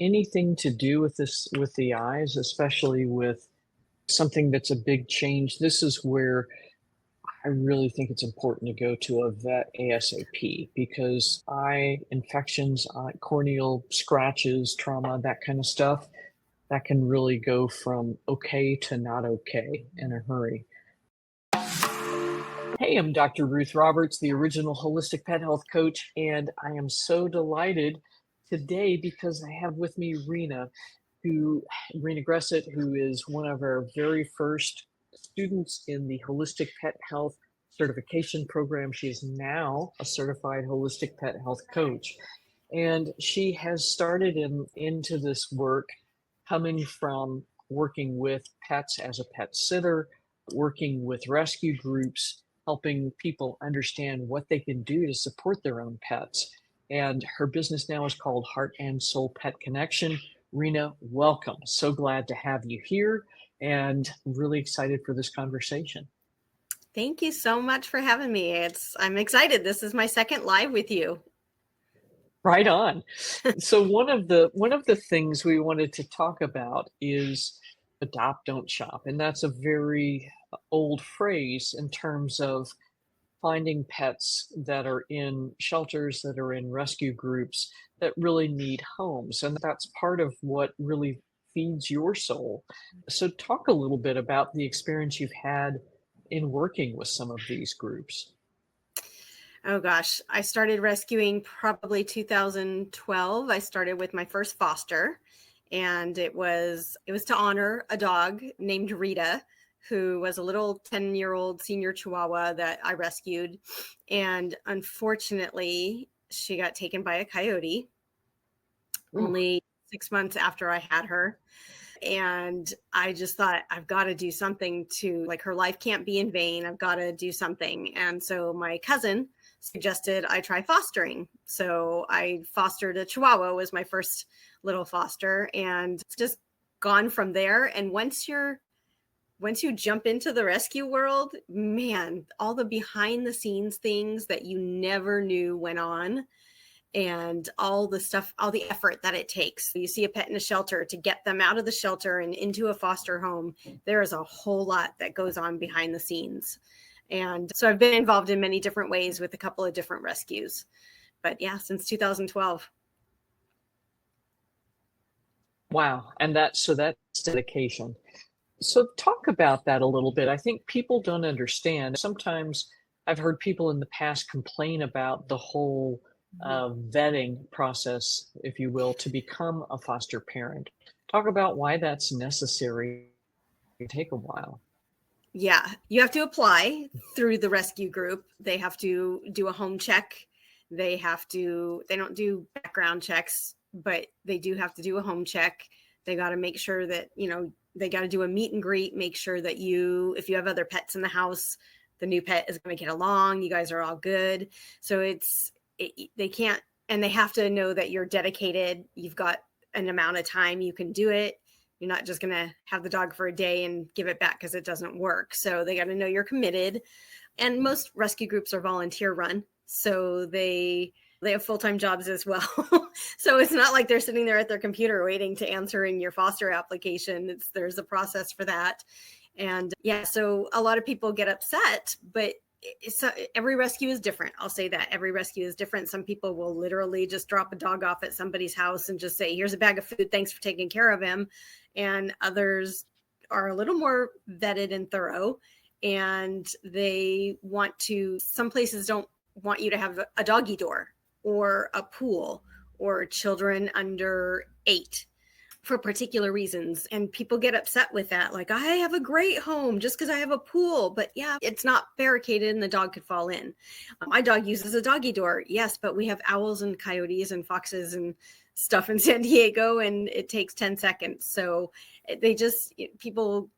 anything to do with this, with the eyes, especially with something that's a big change, this is where I really think it's important to go to a vet ASAP because eye infections, corneal scratches, trauma, that kind of stuff, that can really go from okay to not okay in a hurry. Hey, I'm Dr. Ruth Roberts, the original holistic pet health coach, and I am so delighted today because I have with me Rena Gressett, who is one of our very first students in the holistic pet health certification program. She is now a certified holistic pet health coach, and she has started into this work coming from working with pets as a pet sitter, working with rescue groups, helping people understand what they can do to support their own pets. And her business now is called Heart and Soul Pet Connection. Rena, welcome. So glad to have you here and really excited for this conversation. Thank you so much for having me. I'm excited. This is my second live with you. Right on. So one of the things we wanted to talk about is adopt, don't shop. And that's a very old phrase in terms of finding pets that are in shelters, that are in rescue groups that really need homes. And that's part of what really feeds your soul. So talk a little bit about the experience you've had in working with some of these groups. Oh gosh, I started rescuing probably 2012. I started with my first foster, and it was to honor a dog named Rita, who was a little 10-year-old senior Chihuahua that I rescued. And unfortunately, she got taken by a coyote only 6 months after I had her. And I just thought, I've got to do something her life can't be in vain. I've got to do something. And so my cousin suggested I try fostering. So I fostered a Chihuahua, was my first little foster, and it's just gone from there. And once you jump into the rescue world, man, all the behind the scenes things that you never knew went on, and all the stuff, all the effort that it takes. You see a pet in a shelter, to get them out of the shelter and into a foster home, there is a whole lot that goes on behind the scenes. And so I've been involved in many different ways with a couple of different rescues. But yeah, since 2012. Wow. And that's dedication. So talk about that a little bit. I think people don't understand. Sometimes I've heard people in the past complain about the whole vetting process, if you will, to become a foster parent. Talk about why that's necessary. It take a while. Yeah, you have to apply through the rescue group. They have to do a home check. They don't do background checks, but they do have to do a home check. They got to make sure that, they got to do a meet and greet, make sure that if you have other pets in the house, the new pet is going to get along. You guys are all good. So they can't, and they have to know that you're dedicated. You've got an amount of time you can do it. You're not just going to have the dog for a day and give it back because it doesn't work. So they got to know you're committed. And most rescue groups are volunteer run. So they have full-time jobs as well. So it's not like they're sitting there at their computer waiting to answer in your foster application. There's a process for that. And yeah, so a lot of people get upset, but every rescue is different. I'll say that every rescue is different. Some people will literally just drop a dog off at somebody's house and just say, here's a bag of food. Thanks for taking care of him. And others are a little more vetted and thorough. And some places don't want you to have a doggy door or a pool or children under 8 for particular reasons. And people get upset with that. Like, I have a great home just because I have a pool. But yeah, it's not barricaded and the dog could fall in. My dog uses a doggy door. Yes, but we have owls and coyotes and foxes and stuff in San Diego, and it takes 10 seconds. So people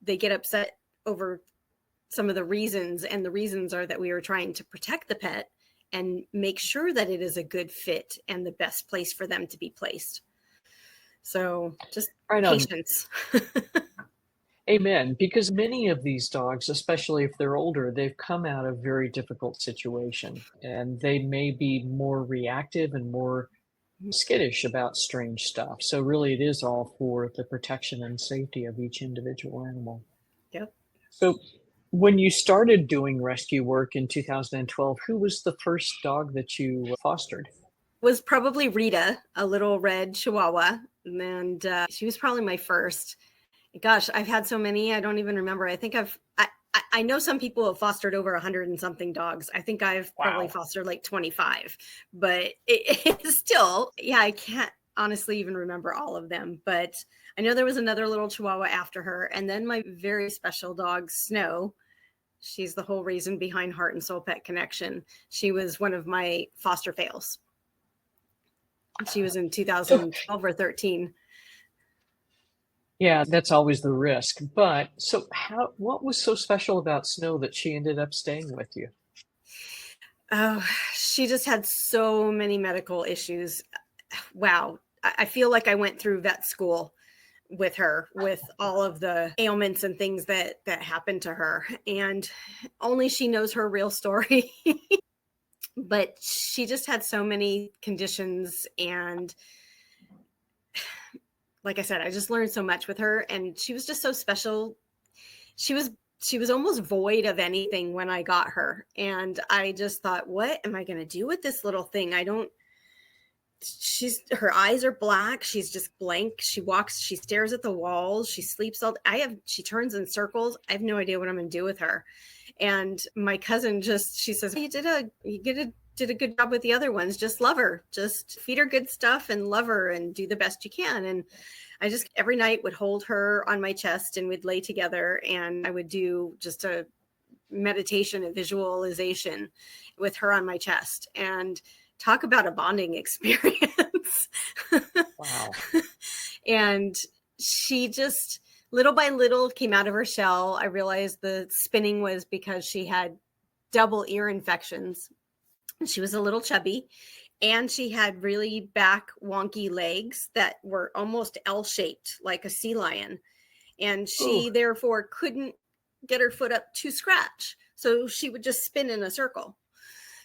get upset over some of the reasons. And the reasons are that we are trying to protect the pet and make sure that it is a good fit and the best place for them to be placed. So just patience. Amen. Because many of these dogs, especially if they're older, they've come out of very difficult situation and they may be more reactive and more skittish about strange stuff. So really it is all for the protection and safety of each individual animal. Yep. So when you started doing rescue work in 2012, who was the first dog that you fostered? Was probably Rita, a little red Chihuahua, and she was probably my first. Gosh, I've had so many, I don't even remember. I think I know some people have fostered over 100 and something dogs. I think I've probably Wow. fostered like 25, but it's still, yeah, I can't honestly even remember all of them. But I know there was another little Chihuahua after her. And then my very special dog, Snow. She's the whole reason behind Heart and Soul Pet Connection. She was one of my foster fails. She was in So 2012 or 13. yeah, that's always the risk. But so what was so special about Snow that she ended up staying with you? Oh, she just had so many medical issues. Wow. I feel like I went through vet school with her, with all of the ailments and things that happened to her, and only she knows her real story. But she just had so many conditions, and like I said, I just learned so much with her, and she was just so special. She was almost void of anything when I got her, and I just thought, what am I going to do with this little thing? I don't she's her eyes are black, she's just blank, she walks, she stares at the walls, she sleeps all she turns in circles. I have no idea what I'm going to do with her. And my cousin she says, did a good job with the other ones. Just love her, just feed her good stuff and love her and do the best you can. And I just every night would hold her on my chest and we'd lay together, and I would do just a meditation and visualization with her on my chest, and talk about a bonding experience. Wow. And she just little by little came out of her shell. I realized the spinning was because she had double ear infections. She was a little chubby, and she had really back wonky legs that were almost L-shaped like a sea lion. And Ooh. she therefore couldn't get her foot up to scratch. So she would just spin in a circle.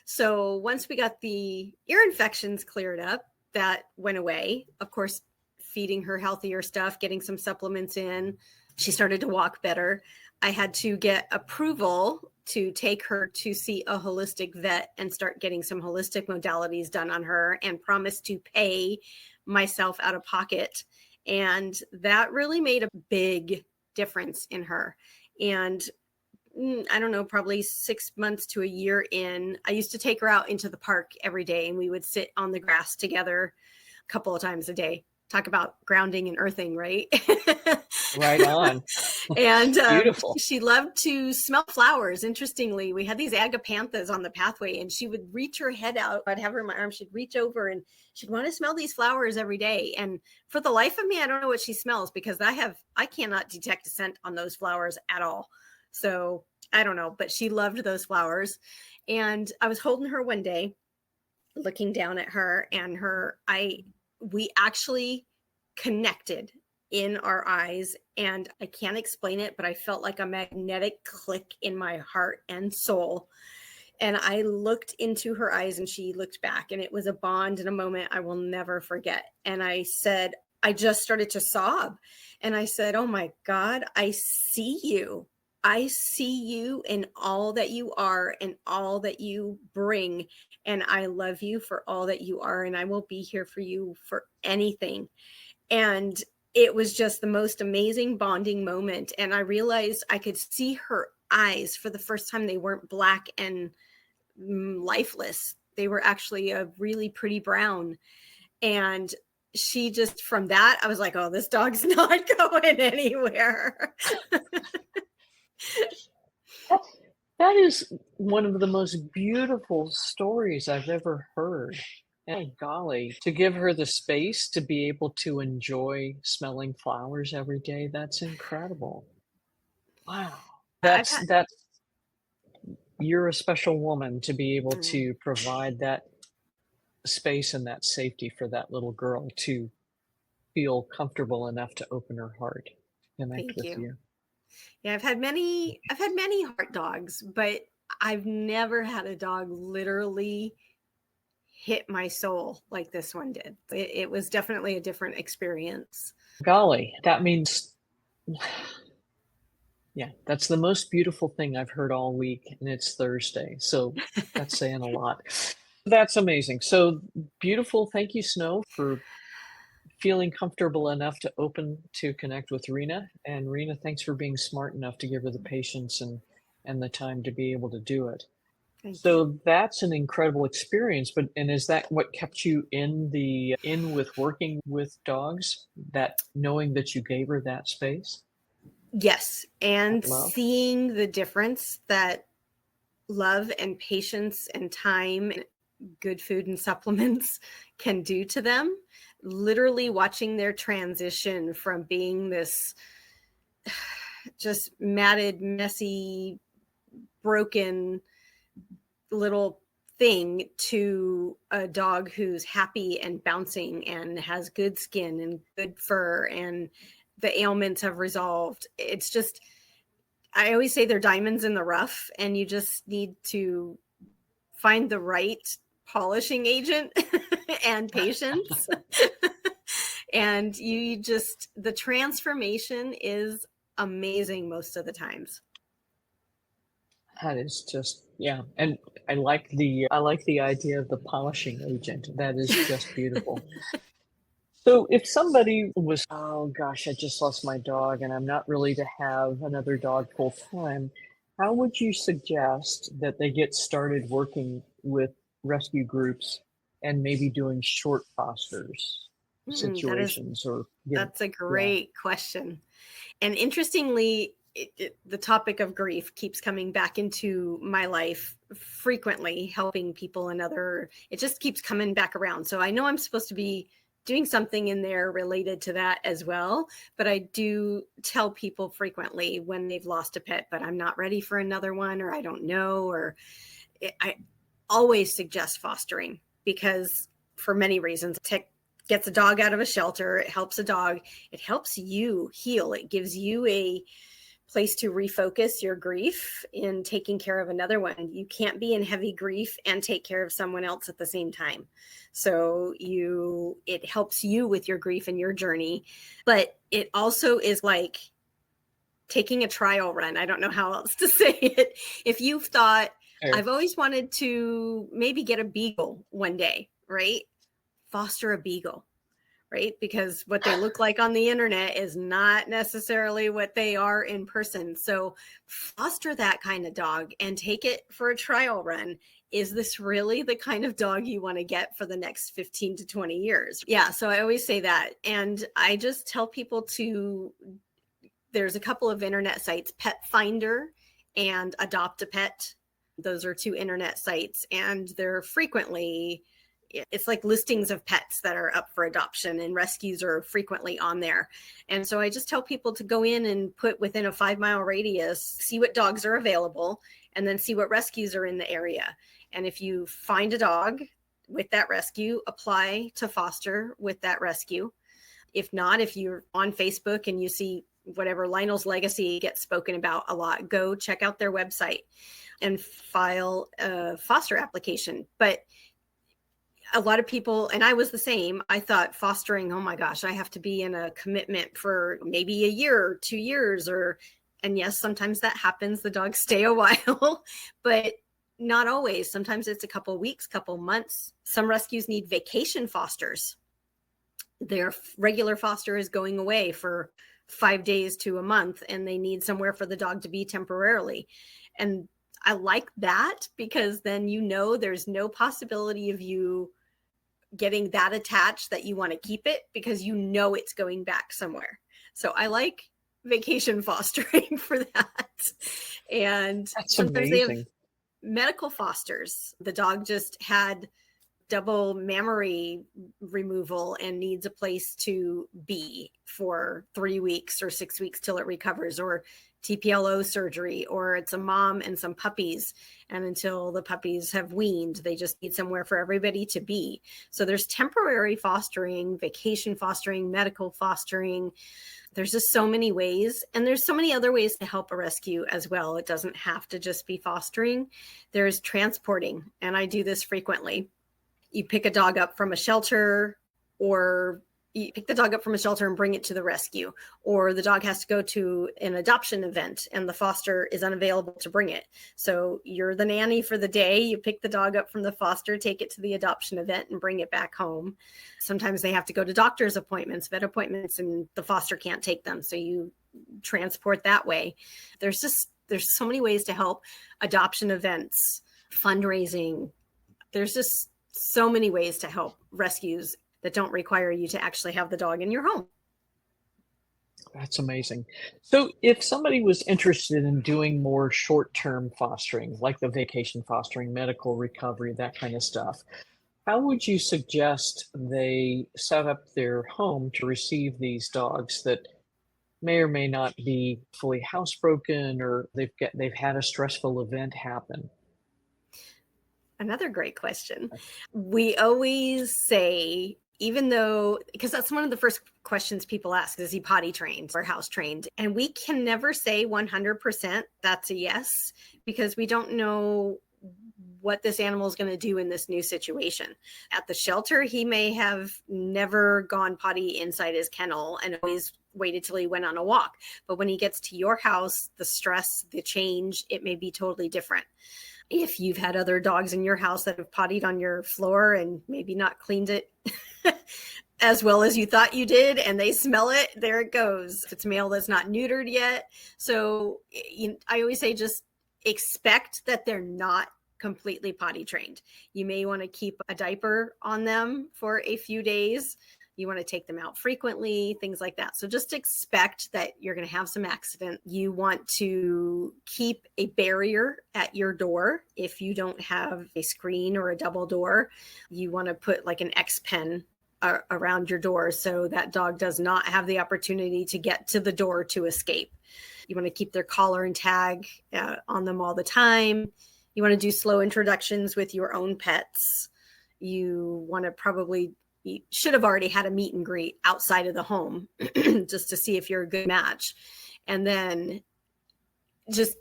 So once we got the ear infections cleared up, that went away. Of course, feeding her healthier stuff, getting some supplements in, she started to walk better. I had to get approval to take her to see a holistic vet and start getting some holistic modalities done on her, and promise to pay myself out of pocket. And that really made a big difference in her. And I don't know, probably 6 months to a year in, I used to take her out into the park every day, and we would sit on the grass together a couple of times a day. Talk about grounding and earthing, right? Right on. And Beautiful. she loved to smell flowers. Interestingly, we had these agapanthus on the pathway, and she would reach her head out. I'd have her in my arms. She'd reach over and she'd want to smell these flowers every day. And for the life of me, I don't know what she smells, because I cannot detect a scent on those flowers at all. So I don't know, but she loved those flowers. And I was holding her one day, looking down at her, and we actually connected in our eyes. And I can't explain it, but I felt like a magnetic click in my heart and soul. And I looked into her eyes and she looked back, and it was a bond and a moment I will never forget. And I just started to sob, and I said, oh my God, I see you. I see you in all that you are and all that you bring. And I love you for all that you are. And I will be here for you for anything. And it was just the most amazing bonding moment. And I realized I could see her eyes for the first time. They weren't black and lifeless. They were actually a really pretty brown. And she just, from that, I was like, oh, this dog's not going anywhere. That, that is one of the most beautiful stories I've ever heard. And golly, to give her the space to be able to enjoy smelling flowers every day, that's incredible. Wow. I've had, That's you're a special woman to be able mm, to provide that space and that safety for that little girl to feel comfortable enough to open her heart, to connect thank with you. you. Yeah, I've had many heart dogs, but I've never had a dog literally hit my soul like this one did. It was definitely a different experience. Golly, that means, yeah, that's the most beautiful thing I've heard all week, and it's Thursday. So that's saying a lot. That's amazing. So beautiful. Thank you, Snow, for feeling comfortable enough to open to connect with Rena. And Rena, thanks for being smart enough to give her the patience and the time to be able to do it. Thank you. So that's an incredible experience. But and is that what kept you in with working with dogs? That knowing that you gave her that space, Yes. And that love? seeing the difference that love and patience and time and good food and supplements can do to them. Literally watching their transition from being this just matted, messy, broken little thing to a dog who's happy and bouncing and has good skin and good fur and the ailments have resolved. It's just, I always say they're diamonds in the rough, and you just need to find the right polishing agent and patience. And you just, the transformation is amazing most of the times. That is just, yeah. And I like the idea of the polishing agent. That is just beautiful. So if somebody was, oh gosh, I just lost my dog and I'm not really to have another dog full time, how would you suggest that they get started working with rescue groups and maybe doing short fosters That is, situations or getting, that's a yeah. great question. And interestingly, the topic of grief keeps coming back into my life frequently, helping people it just keeps coming back around. So I know I'm supposed to be doing something in there related to that as well. But I do tell people frequently when they've lost a pet, but I'm not ready for another one, or I don't know, or I always suggest fostering because for many reasons. Gets a dog out of a shelter. It helps a dog. It helps you heal. It gives you a place to refocus your grief in taking care of another one. You can't be in heavy grief and take care of someone else at the same time. So it helps you with your grief and your journey, but it also is like taking a trial run. I don't know how else to say it. If you've thought, Sure. I've always wanted to maybe get a beagle one day, right? Foster a beagle, right? Because what they look like on the internet is not necessarily what they are in person. So foster that kind of dog and take it for a trial run. Is this really the kind of dog you want to get for the next 15 to 20 years? Yeah. So I always say that. And I just tell people there's a couple of internet sites, Pet Finder and Adopt a Pet. Those are two internet sites, and they're frequently, it's like listings of pets that are up for adoption, and rescues are frequently on there. And so I just tell people to go in and put within a 5-mile radius, see what dogs are available, and then see what rescues are in the area. And if you find a dog with that rescue, apply to foster with that rescue. If not, if you're on Facebook and you see whatever Lionel's Legacy gets spoken about a lot, go check out their website and file a foster application. But a lot of people, and I was the same, I thought fostering, oh my gosh, I have to be in a commitment for maybe a year or 2 years, and yes, sometimes that happens. The dogs stay a while, but not always. Sometimes it's a couple weeks, couple months. Some rescues need vacation fosters. Their regular foster is going away for 5 days to a month, and they need somewhere for the dog to be temporarily. And I like that because then there's no possibility of you getting that attached that you want to keep it because it's going back somewhere. So I like vacation fostering for that. And That's sometimes they have amazing. medical fosters. The dog just had double mammary removal and needs a place to be for 3 weeks or 6 weeks till it recovers, or TPLO surgery, or it's a mom and some puppies. And until the puppies have weaned, they just need somewhere for everybody to be. So there's temporary fostering, vacation fostering, medical fostering. There's just so many ways. And there's so many other ways to help a rescue as well. It doesn't have to just be fostering. There's transporting. And I do this frequently. you pick a dog up from a shelter, or you pick the dog up from a shelter and bring it to the rescue, or the dog has to go to an adoption event and the foster is unavailable to bring it. So you're the nanny for the day. You pick the dog up from the foster, take it to the adoption event and bring it back home. Sometimes they have to go to doctor's appointments, vet appointments, and the foster can't take them. So you transport that way. There's so many ways to help. Adoption events, fundraising. There's just so many ways to help rescues that don't require you to actually have the dog in your home. That's amazing. So if somebody was interested in doing more short-term fostering, like the vacation fostering, medical recovery, that kind of stuff, how would you suggest they set up their home to receive these dogs that may or may not be fully housebroken, or they've had a stressful event happen? Another great question. We always say, even though, because that's one of the first questions people ask, is he potty trained or house trained? And we can never say 100% that's a yes, because we don't know what this animal is going to do in this new situation. At the shelter, he may have never gone potty inside his kennel and always waited till he went on a walk. But when he gets to your house, the stress, the change, it may be totally different. If you've had other dogs in your house that have pottied on your floor and maybe not cleaned it as well as you thought you did, and they smell it, there it goes. If it's male that's not neutered yet. So I always say, just expect that they're not completely potty trained. You may want to keep a diaper on them for a few days. You want to take them out frequently, things like that. So just expect that you're going to have some accident. You want to keep a barrier at your door. If you don't have a screen or a double door, you want to put like an X pen around your door so that dog does not have the opportunity to get to the door to escape. You want to keep their collar and tag on them all the time. You want to do slow introductions with your own pets. You want to you should have already had a meet and greet outside of the home just to see if you're a good match. And then just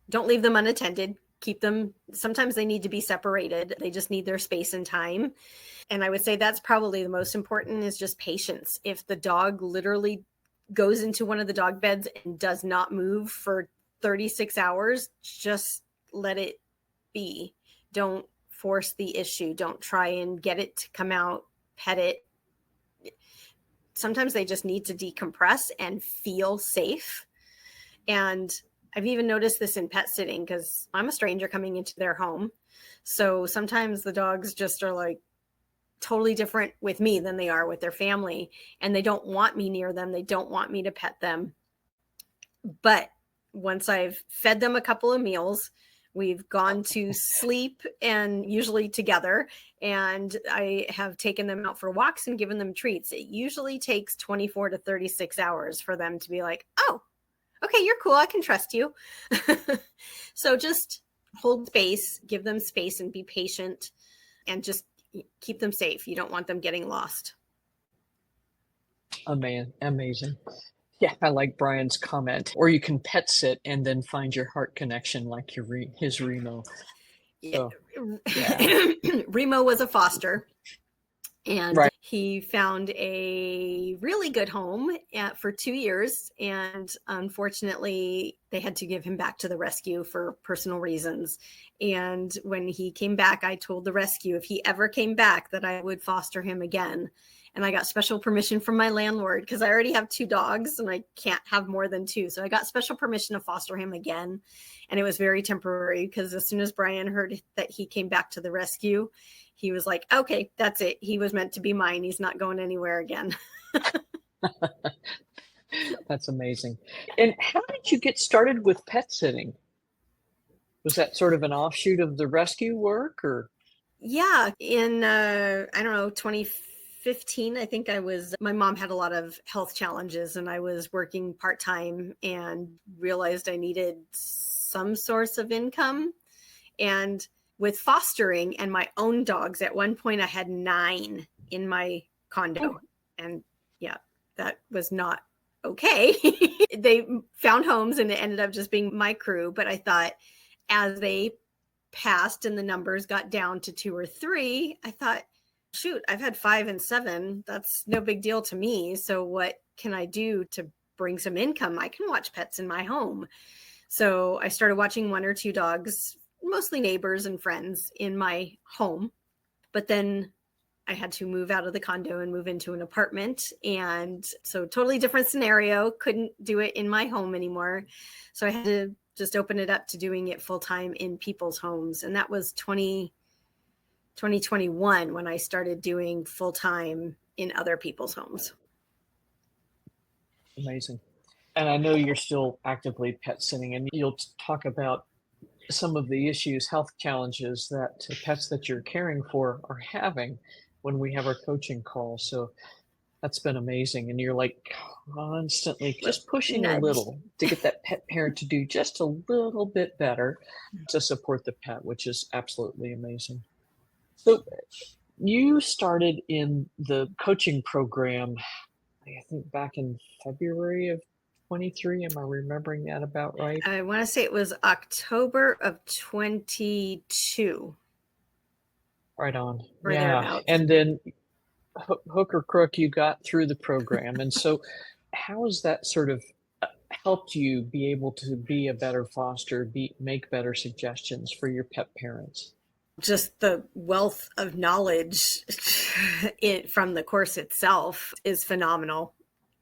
don't leave them unattended. Keep them. Sometimes they need to be separated. They just need their space and time. And I would say that's probably the most important, is just patience. If the dog literally goes into one of the dog beds and does not move for 36 hours, just let it be. Don't force the issue. Don't try and get it to come out, pet it. Sometimes they just need to decompress and feel safe. And I've even noticed this in pet sitting, because I'm a stranger coming into their home. So sometimes the dogs just are like totally different with me than they are with their family. And they don't want me near them. They don't want me to pet them. But once I've fed them a couple of meals, we've gone to sleep, and usually together, and I have taken them out for walks and given them treats. It usually takes 24 to 36 hours for them to be like, oh, okay, you're cool. I can trust you. So just hold space, give them space, and be patient, and just keep them safe. You don't want them getting lost. Oh man, amazing. Yeah, I like Brian's comment. Or you can pet sit and then find your heart connection, like his Remo. So, yeah. Remo was a foster, and Right. he found a really good home for 2 years. And unfortunately, they had to give him back to the rescue for personal reasons. And when he came back, I told the rescue if he ever came back that I would foster him again. And I got special permission from my landlord, because I already have 2 dogs and I can't have more than 2. So I got special permission to foster him again. And it was very temporary, because as soon as Brian heard that he came back to the rescue, he was like, okay, that's it. He was meant to be mine. He's not going anywhere again. That's amazing. And how did you get started with pet sitting? Was that sort of an offshoot of the rescue work, or? Yeah. In, I don't know, 2015, I think my mom had a lot of health challenges, and I was working part-time and realized I needed some source of income. And with fostering and my own dogs, at one point I had 9 in my condo. Oh. And yeah, that was not okay. They found homes and it ended up just being my crew. But I thought, as they passed and the numbers got down to 2 or 3, I thought, shoot, I've had 5 and 7. That's no big deal to me. So what can I do to bring some income? I can watch pets in my home. So I started watching 1 or 2 dogs, mostly neighbors and friends, in my home. But then I had to move out of the condo and move into an apartment. And so totally different scenario, couldn't do it in my home anymore. So I had to just open it up to doing it full time in people's homes. And that was 2021 when I started doing full time in other people's homes. Amazing. And I know you're still actively pet sitting, and you'll talk about some of the issues, health challenges that pets that you're caring for are having when we have our coaching calls. So that's been amazing. And you're like constantly just pushing a little to get that pet parent to do just a little bit better to support the pet, which is absolutely amazing. So you started in the coaching program, I think back in February of 23. Am I remembering that about right? I want to say it was October of 22. Right on. Or Yeah. thereabouts. And then hook or crook, you got through the program. And so how has that sort of helped you be able to be a better foster, make better suggestions for your pet parents? Just the wealth of knowledge from the course itself is phenomenal.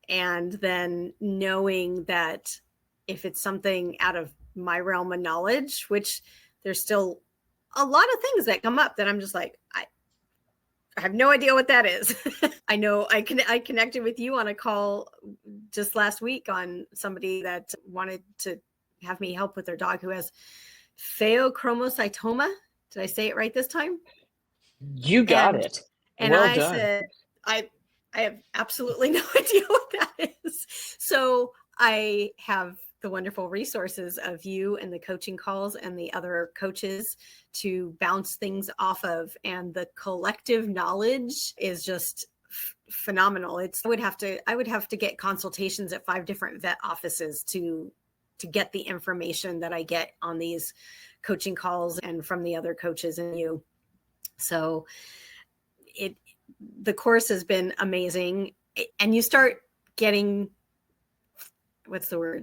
And then knowing that if it's something out of my realm of knowledge, which there's still a lot of things that come up that I'm just like, I have no idea what that is. I know I connected with you on a call just last week on somebody that wanted to have me help with their dog who has pheochromocytoma. Did I say it right this time? You got it. And well I done. said, I have absolutely no idea what that is. So I have the wonderful resources of you and the coaching calls and the other coaches to bounce things off of. And the collective knowledge is just phenomenal. I would have to get consultations at 5 different vet offices to get the information that I get on these coaching calls and from the other coaches and you. So the course has been amazing. And you start getting,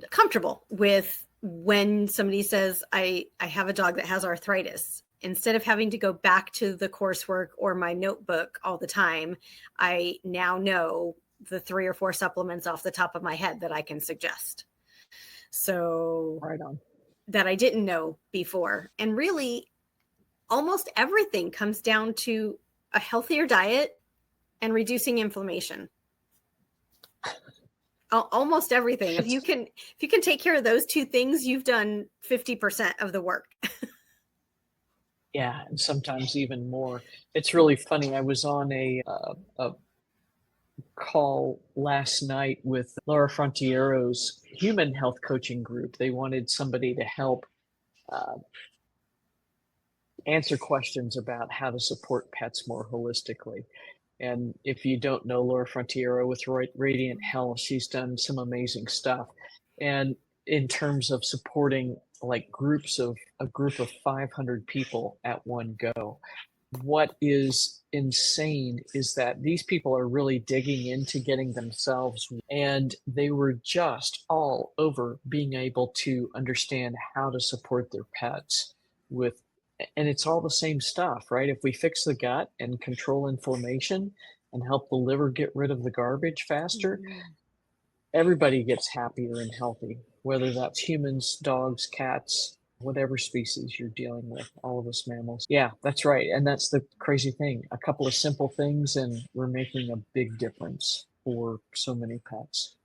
comfortable with when somebody says, I have a dog that has arthritis. Instead of having to go back to the coursework or my notebook all the time, I now know the 3 or 4 supplements off the top of my head that I can suggest. So right on. That I didn't know before. And really, almost everything comes down to a healthier diet and reducing inflammation. Almost everything. If you can take care of those 2 things, you've done 50% of the work. Yeah, and sometimes even more. It's really funny. I was on a call last night with Laura Frontiero's human health coaching group. They wanted somebody to help answer questions about how to support pets more holistically. And if you don't know Laura Frontiero with Radiant Health, she's done some amazing stuff. And in terms of supporting like a group of 500 people at one go, what is insane is that these people are really digging into getting themselves, and they were just all over being able to understand how to support their pets with, and it's all the same stuff, right? If we fix the gut and control inflammation and help the liver get rid of the garbage faster, everybody gets happier and healthy, whether that's humans, dogs, cats, whatever species you're dealing with, all of us mammals. Yeah, that's right. And that's the crazy thing. A couple of simple things and we're making a big difference for so many pets.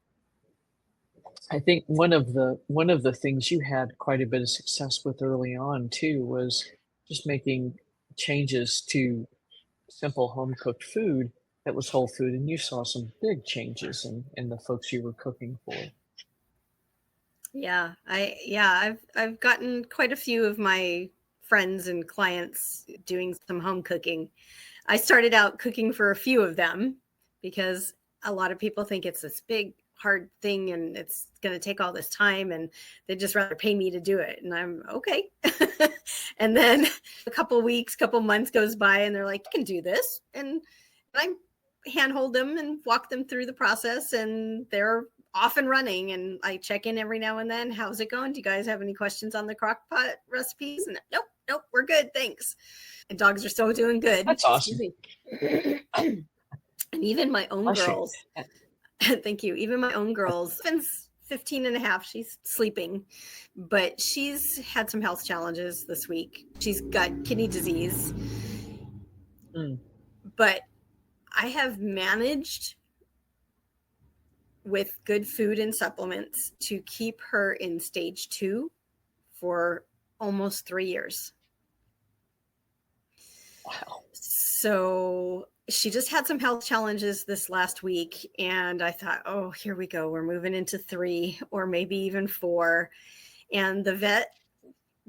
I think one of the things you had quite a bit of success with early on too was just making changes to simple home cooked food that was whole food, and you saw some big changes in the folks you were cooking for. Yeah, I've gotten quite a few of my friends and clients doing some home cooking. I started out cooking for a few of them because a lot of people think it's this big, hard thing and it's going to take all this time and they'd just rather pay me to do it. And I'm okay. And then a couple months goes by and they're like, you can do this. And I handhold them and walk them through the process and they're off and running. And I check in every now and then. How's it going? Do you guys have any questions on the crock pot recipes? And nope, we're good. Thanks. And dogs are so doing good. That's awesome. And even my own girls, thank you. Even my own girls, Finn's 15 and a half. She's sleeping, but she's had some health challenges this week. She's got kidney disease, but I have managed with good food and supplements to keep her in stage 2 for almost 3 years. Wow. So she just had some health challenges this last week. And I thought, oh, here we go. We're moving into 3 or maybe even 4. And the vet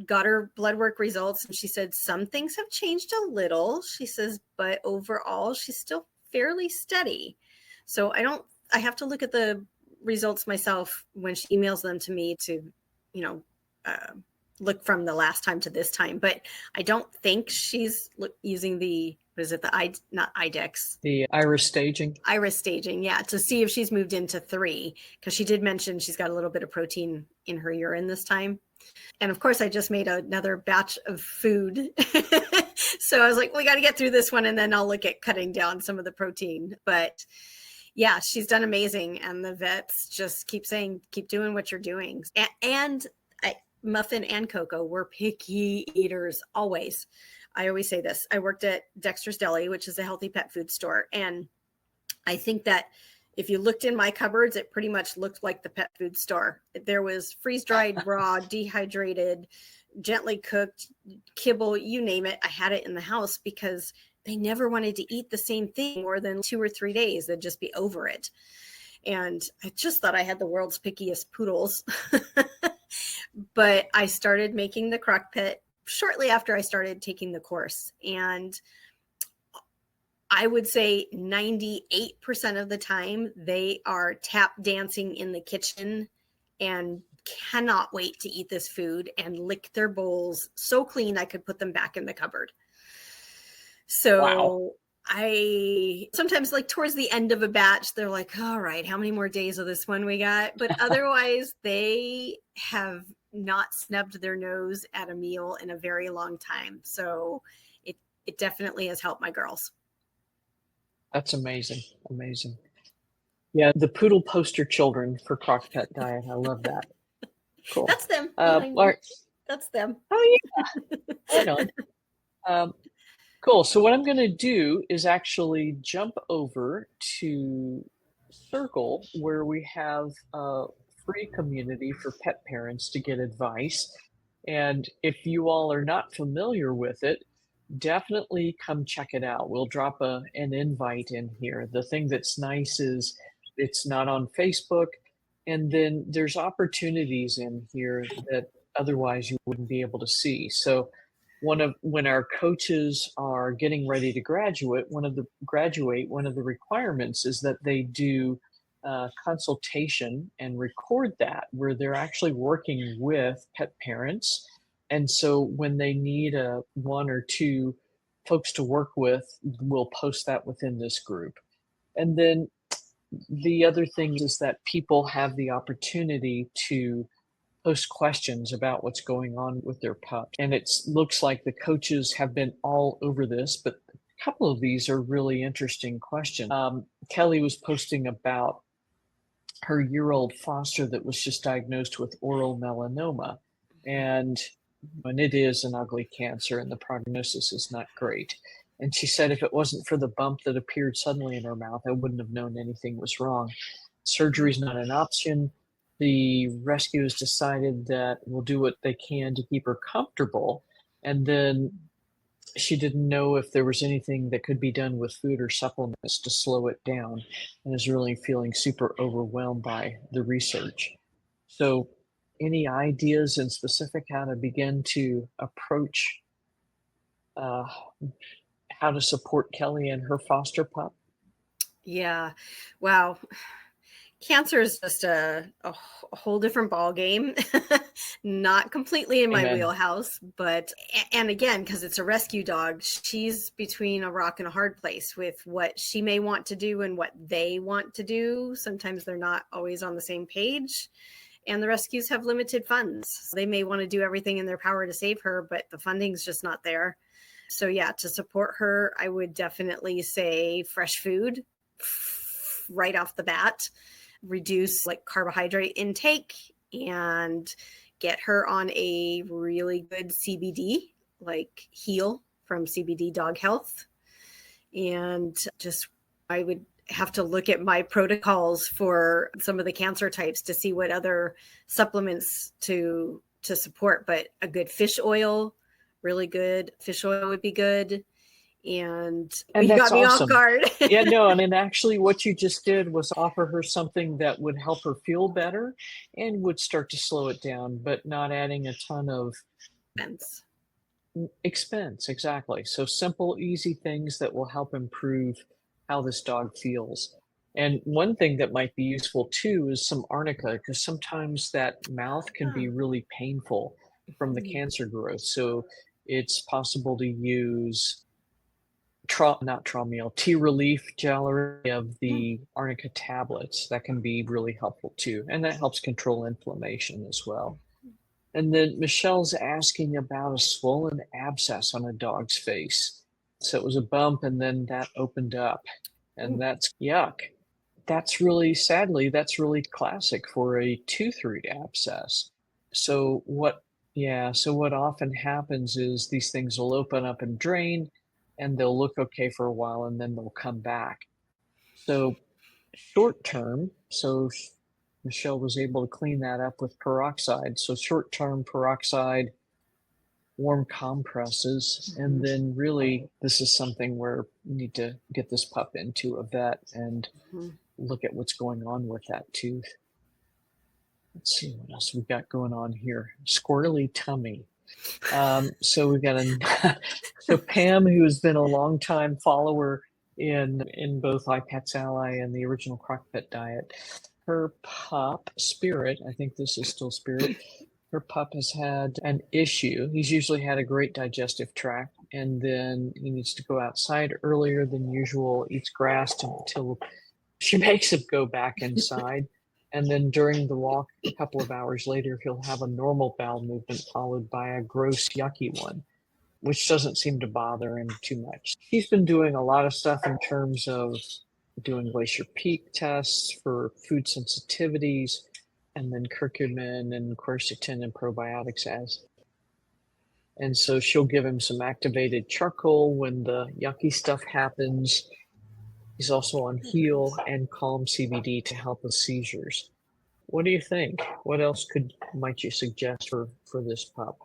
got her blood work results. And she said, some things have changed a little. She says, but overall, she's still fairly steady. So I have to look at the results myself when she emails them to me to, look from the last time to this time, but I don't think she's using the not IDEX, the iris staging. Yeah, to see if she's moved into 3, because she did mention she's got a little bit of protein in her urine this time. And of course, I just made another batch of food, so I was like, we got to get through this one, and then I'll look at cutting down some of the protein. But yeah, she's done amazing, and the vets just keep saying, keep doing what you're doing, and Muffin and Coco were picky eaters always. I always say this. I worked at Dexter's Deli, which is a healthy pet food store. And I think that if you looked in my cupboards, it pretty much looked like the pet food store. There was freeze-dried, raw, dehydrated, gently cooked, kibble, you name it. I had it in the house because they never wanted to eat the same thing more than 2 or 3 days. They'd just be over it. And I just thought I had the world's pickiest poodles. But I started making the crock pot shortly after I started taking the course. And I would say 98% of the time they are tap dancing in the kitchen and cannot wait to eat this food and lick their bowls so clean I could put them back in the cupboard. So wow. I sometimes, like towards the end of a batch, they're like, all right, how many more days of this one we got? But otherwise, they have not snubbed their nose at a meal in a very long time. So it definitely has helped my girls. That's amazing. Amazing. Yeah, the poodle poster children for Crock-Pot diet. I love that. Cool. That's them. That's them. Oh, yeah. Right on. Cool. So what I'm going to do is actually jump over to Circle, where we have a free community for pet parents to get advice. And if you all are not familiar with it, definitely come check it out. We'll drop an invite in here. The thing that's nice is it's not on Facebook. And then there's opportunities in here that otherwise you wouldn't be able to see. So when our coaches are getting ready to graduate, one of the requirements is that they do consultation and record that, where they're actually working with pet parents. And so when they need 1 or 2 folks to work with, we'll post that within this group. And then the other thing is that people have the opportunity to post questions about what's going on with their pup. And it looks like the coaches have been all over this, but a couple of these are really interesting questions. Kelly was posting about her year-old foster that was just diagnosed with oral melanoma. And it is an ugly cancer and the prognosis is not great. And she said if it wasn't for the bump that appeared suddenly in her mouth, I wouldn't have known anything was wrong. Surgery is not an option. The rescue has decided that we'll do what they can to keep her comfortable. And then she didn't know if there was anything that could be done with food or supplements to slow it down, and is really feeling super overwhelmed by the research. So any ideas in specific how to begin to approach how to support Kelly and her foster pup? Yeah. Wow. Cancer is just a whole different ball game. Not completely in my Amen. wheelhouse, but and again, because it's a rescue dog, she's between a rock and a hard place with what she may want to do and what they want to do. Sometimes they're not always on the same page. And the rescues have limited funds. So they may want to do everything in their power to save her, but the funding's just not there. So yeah, to support her, I would definitely say fresh food right off the bat, reduce like carbohydrate intake, and get her on a really good CBD, like Heal from CBD Dog Health. And just, I would have to look at my protocols for some of the cancer types to see what other supplements to support. But a good fish oil, really good fish oil would be good. And you that's got me awesome. off guard. Yeah, no, I mean, actually, what you just did was offer her something that would help her feel better and would start to slow it down, but not adding a ton of expense. Exactly. So simple, easy things that will help improve how this dog feels. And one thing that might be useful too is some arnica, because sometimes that mouth can be really painful from the cancer growth. So it's possible to use not Traumeal, T relief gel of the arnica tablets. That can be really helpful too. And that helps control inflammation as well. And then Michelle's asking about a swollen abscess on a dog's face. So it was a bump and then that opened up. And that's yuck. That's really, sadly, that's really classic for a tooth root abscess. So what often happens is these things will open up and drain and they'll look okay for a while and then they'll come back. So short term, Michelle was able to clean that up with peroxide. So short-term peroxide, warm compresses, and then really this is something where you need to get this pup into a vet and look at what's going on with that tooth. Let's see what else we've got going on here. Squirrely tummy. So we've got so Pam, who has been a longtime follower in both iPets Ally and the original Crockpet diet. Her pup, Spirit, I think this is still Spirit, her pup has had an issue. He's usually had a great digestive tract, and then he needs to go outside earlier than usual, eats grass until she makes him go back inside. And then during the walk, a couple of hours later, he'll have a normal bowel movement followed by a gross, yucky one, which doesn't seem to bother him too much. He's been doing a lot of stuff in terms of doing Glacier Peak tests for food sensitivities, and then curcumin and quercetin and probiotics as. And so she'll give him some activated charcoal when the yucky stuff happens. He's also on Heal and Calm CBD to help with seizures. What do you think? What else might you suggest for this pup?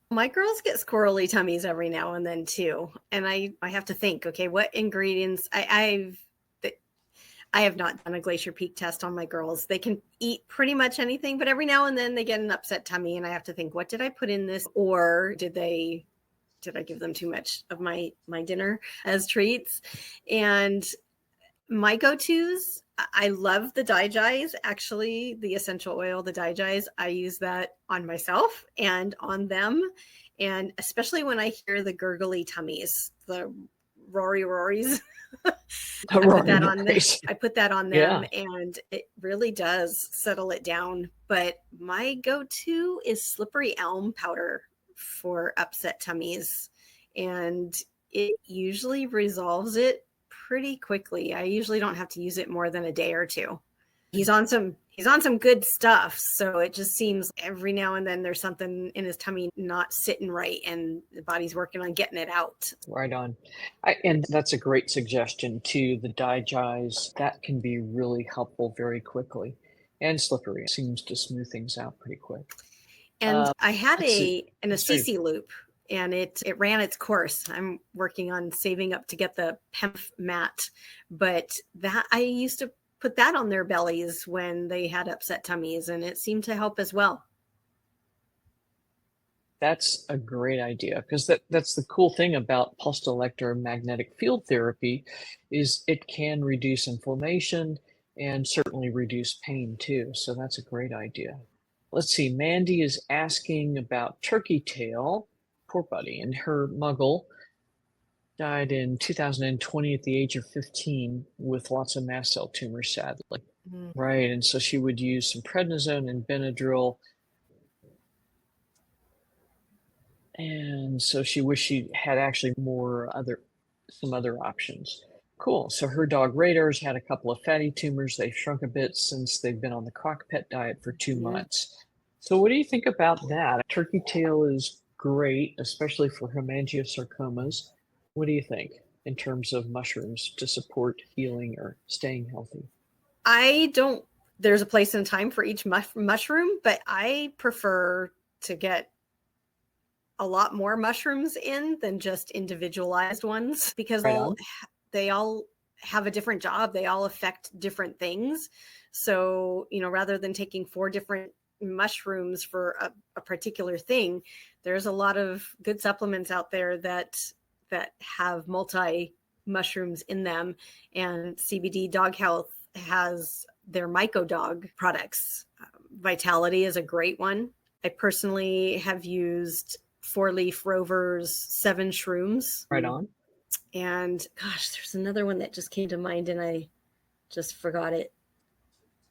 My girls get squirrely tummies every now and then too, and I have to think, okay, what ingredients? I have not done a Glacier Peak test on my girls. They can eat pretty much anything, but every now and then they get an upset tummy, and I have to think, what did I put in this, or did I give them too much of my dinner as treats? And my go-tos, I love the Digize, actually, the essential oil, the Digize. I use that on myself and on them. And especially when I hear the gurgly tummies, the Rory's, I put that on them, and it really does settle it down. But my go-to is slippery elm powder for upset tummies. And it usually resolves it pretty quickly. I usually don't have to use it more than a day or two. He's on some good stuff, so it just seems every now and then there's something in his tummy not sitting right, and the body's working on getting it out. Right on. And that's a great suggestion too. The Digize, that can be really helpful very quickly. And slippery, it seems to smooth things out pretty quick. And I had an Assisi loop, and it ran its course. I'm working on saving up to get the PEMF mat, but that I used to put that on their bellies when they had upset tummies, and it seemed to help as well. That's a great idea, because that's the cool thing about pulsed electromagnetic field therapy is it can reduce inflammation and certainly reduce pain too. So that's a great idea. Let's see, Mandy is asking about turkey tail, poor buddy, and her muggle died in 2020 at the age of 15 with lots of mast cell tumors, sadly. Mm. Right, and so she would use some prednisone and Benadryl. And so she wished she had actually some other options. Cool. So her dog Radar's had a couple of fatty tumors. They've shrunk a bit since they've been on the crock pet diet for 2 months. So what do you think about that? Turkey tail is great, especially for hemangiosarcomas. What do you think in terms of mushrooms to support healing or staying healthy? There's a place and time for each mushroom, but I prefer to get a lot more mushrooms in than just individualized ones, because Right on. they all have a different job. They all affect different things. So, rather than taking 4 different mushrooms for a particular thing, there's a lot of good supplements out there that have multi mushrooms in them. And CBD Dog Health has their Myco Dog products. Vitality is a great one. I personally have used 4-Leaf Rover's 7 shrooms. Right on. And gosh, there's another one that just came to mind and I just forgot it.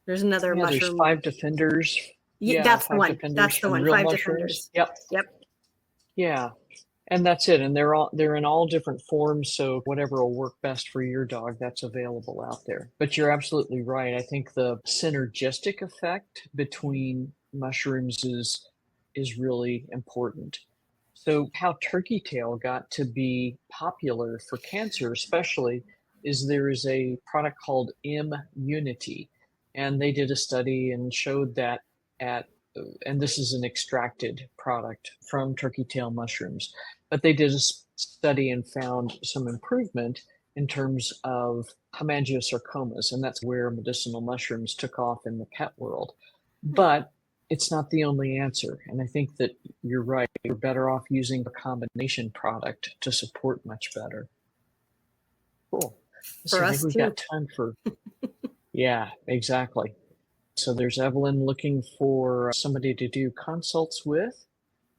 There's another mushroom. There's 5 Defenders. Yeah, that's the one. That's the one. 5 Defenders. Yep. Yeah. And that's it. And they're in all different forms. So whatever will work best for your dog, that's available out there. But you're absolutely right. I think the synergistic effect between mushrooms is really important. So how turkey tail got to be popular for cancer, especially, is there is a product called Immunity. And they did a study and showed that and this is an extracted product from turkey tail mushrooms, but they did a study and found some improvement in terms of hemangiosarcomas, and that's where medicinal mushrooms took off in the pet world. But it's not the only answer, and I think that you're right. You're better off using a combination product to support much better. Cool. For us, we've got time for yeah, exactly. So there's Evelyn looking for somebody to do consults with.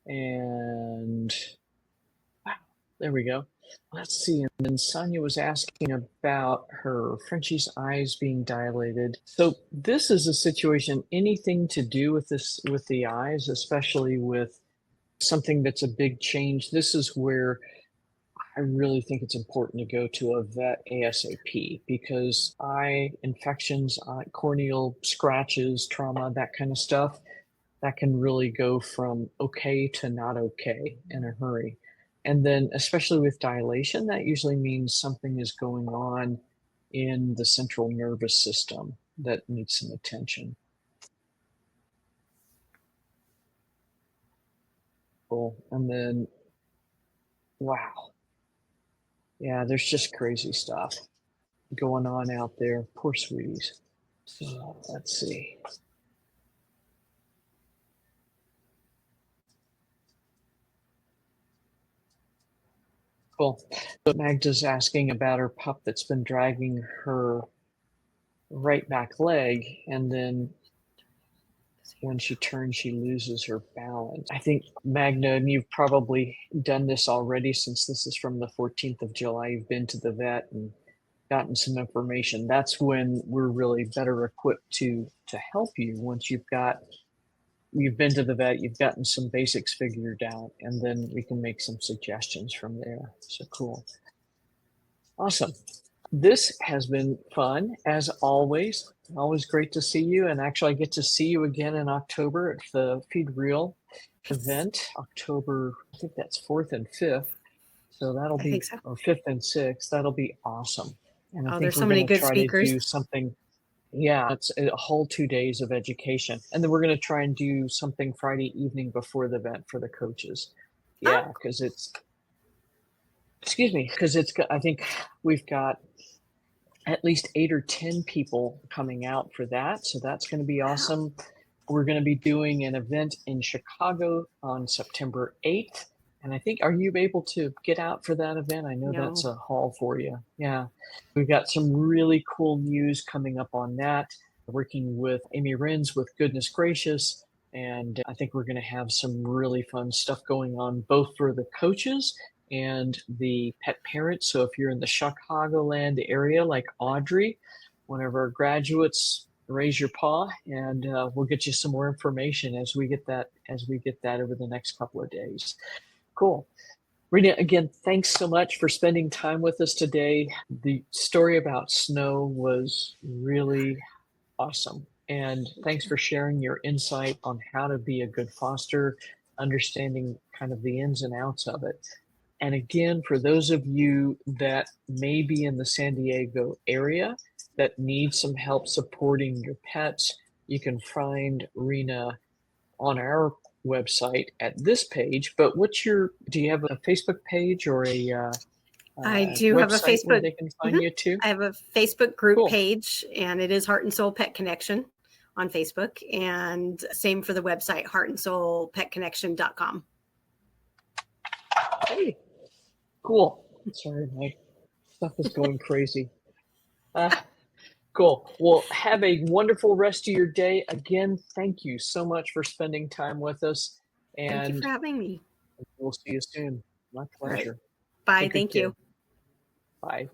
And wow, there we go. Let's see. And then Sonia was asking about her Frenchie's eyes being dilated. So this is a situation, anything to do with this, with the eyes, especially with something that's a big change. This is where I really think it's important to go to a vet ASAP, because eye infections, corneal scratches, trauma, that kind of stuff, that can really go from okay to not okay in a hurry. And then, especially with dilation, that usually means something is going on in the central nervous system that needs some attention. Cool. And then, wow. Yeah, there's just crazy stuff going on out there. Poor sweeties. So let's see. Cool. So Magda's asking about her pup that's been dragging her right back leg, and then when she turns, she loses her balance. I think, Magda, and you've probably done this already since this is from the 14th of July. You've been to the vet and gotten some information. That's when we're really better equipped to help you. Once you've been to the vet, you've gotten some basics figured out, and then we can make some suggestions from there. So cool. Awesome. This has been fun, as always. Always great to see you. And actually, I get to see you again in October at the Feed Real event, October, I think that's 4th and 5th. So that'll be, so. Or 5th and 6th. That'll be awesome. And I think there's we're so many good try speakers. to do something. Yeah, it's a whole 2 days of education. And then we're going to try and do something Friday evening before the event for the coaches. Yeah, because I think we've got at least 8 or 10 people coming out for that. So that's going to be awesome. We're going to be doing an event in Chicago on September 8th. And I think, are you able to get out for that event? I know that's No. a haul for you. Yeah. We've got some really cool news coming up on that. Working with Amy Renz with Goodness Gracious. And I think we're going to have some really fun stuff going on, both for the coaches and the pet parents. So if you're in the Chicagoland area, like Audrey, one of our graduates, raise your paw, and we'll get you some more information as we get that over the next couple of days. Cool. Rena, again, thanks so much for spending time with us today. The story about snow was really awesome. And thanks for sharing your insight on how to be a good foster, understanding kind of the ins and outs of it. And again, for those of you that may be in the San Diego area that need some help supporting your pets, you can find Rena on our website at this page. But do you have a Facebook page or a I do have a website where Facebook. they can find you too? I have a Facebook group Cool. page, and it is Heart and Soul Pet Connection on Facebook. And same for the website, heartandsoulpetconnection.com. Hey, cool. Sorry, my stuff is going crazy. Cool. Well, have a wonderful rest of your day. Again, thank you so much for spending time with us. Thank you And for having me. we'll see you soon. My All right. pleasure. Bye. Take good Thank care. you. Bye.